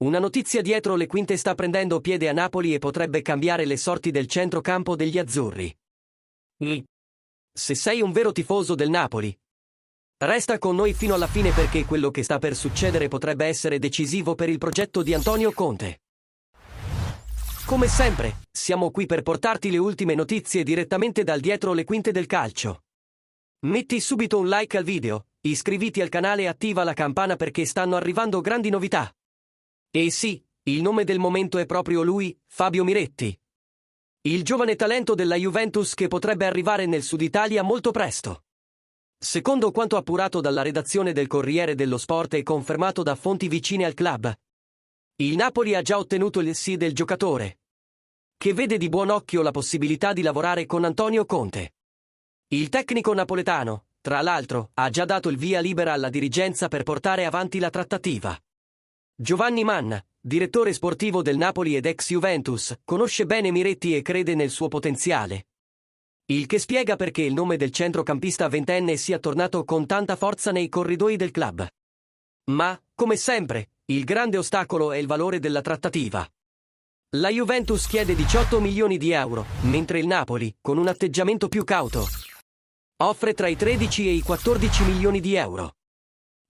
Una notizia dietro le quinte sta prendendo piede a Napoli e potrebbe cambiare le sorti del centrocampo degli azzurri. Se sei un vero tifoso del Napoli, resta con noi fino alla fine perché quello che sta per succedere potrebbe essere decisivo per il progetto di Antonio Conte. Come sempre, siamo qui per portarti le ultime notizie direttamente dal dietro le quinte del calcio. Metti subito un like al video, iscriviti al canale e attiva la campana perché stanno arrivando grandi novità. E sì, il nome del momento è proprio lui, Fabio Miretti. Il giovane talento della Juventus che potrebbe arrivare nel Sud Italia molto presto. Secondo quanto appurato dalla redazione del Corriere dello Sport e confermato da fonti vicine al club, il Napoli ha già ottenuto il sì del giocatore, che vede di buon occhio la possibilità di lavorare con Antonio Conte. Il tecnico napoletano, tra l'altro, ha già dato il via libera alla dirigenza per portare avanti la trattativa. Giovanni Manna, direttore sportivo del Napoli ed ex Juventus, conosce bene Miretti e crede nel suo potenziale. Il che spiega perché il nome del centrocampista ventenne sia tornato con tanta forza nei corridoi del club. Ma, come sempre, il grande ostacolo è il valore della trattativa. La Juventus chiede 18 milioni di euro, mentre il Napoli, con un atteggiamento più cauto, offre tra i 13 e i 14 milioni di euro.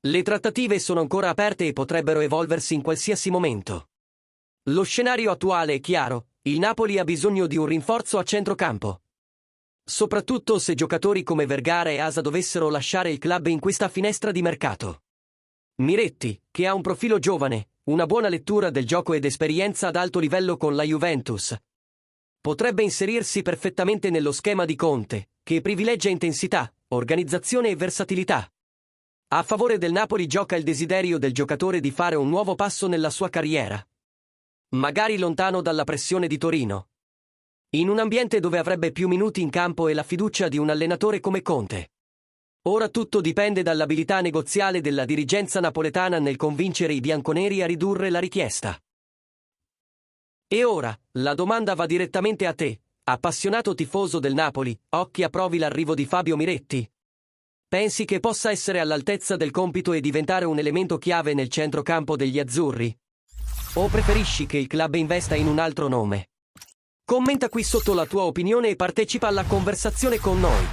Le trattative sono ancora aperte e potrebbero evolversi in qualsiasi momento. Lo scenario attuale è chiaro, il Napoli ha bisogno di un rinforzo a centrocampo. Soprattutto se giocatori come Vergara e Asa dovessero lasciare il club in questa finestra di mercato. Miretti, che ha un profilo giovane, una buona lettura del gioco ed esperienza ad alto livello con la Juventus, potrebbe inserirsi perfettamente nello schema di Conte, che privilegia intensità, organizzazione e versatilità. A favore del Napoli gioca il desiderio del giocatore di fare un nuovo passo nella sua carriera. Magari lontano dalla pressione di Torino. In un ambiente dove avrebbe più minuti in campo e la fiducia di un allenatore come Conte. Ora tutto dipende dall'abilità negoziale della dirigenza napoletana nel convincere i bianconeri a ridurre la richiesta. E ora, la domanda va direttamente a te, appassionato tifoso del Napoli, occhi approvi l'arrivo di Fabio Miretti? Pensi che possa essere all'altezza del compito e diventare un elemento chiave nel centrocampo degli azzurri? O preferisci che il club investa in un altro nome? Commenta qui sotto la tua opinione e partecipa alla conversazione con noi.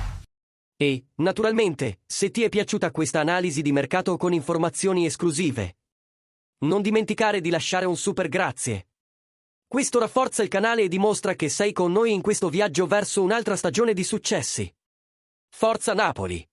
E, naturalmente, se ti è piaciuta questa analisi di mercato con informazioni esclusive, non dimenticare di lasciare un super grazie. Questo rafforza il canale e dimostra che sei con noi in questo viaggio verso un'altra stagione di successi. Forza Napoli!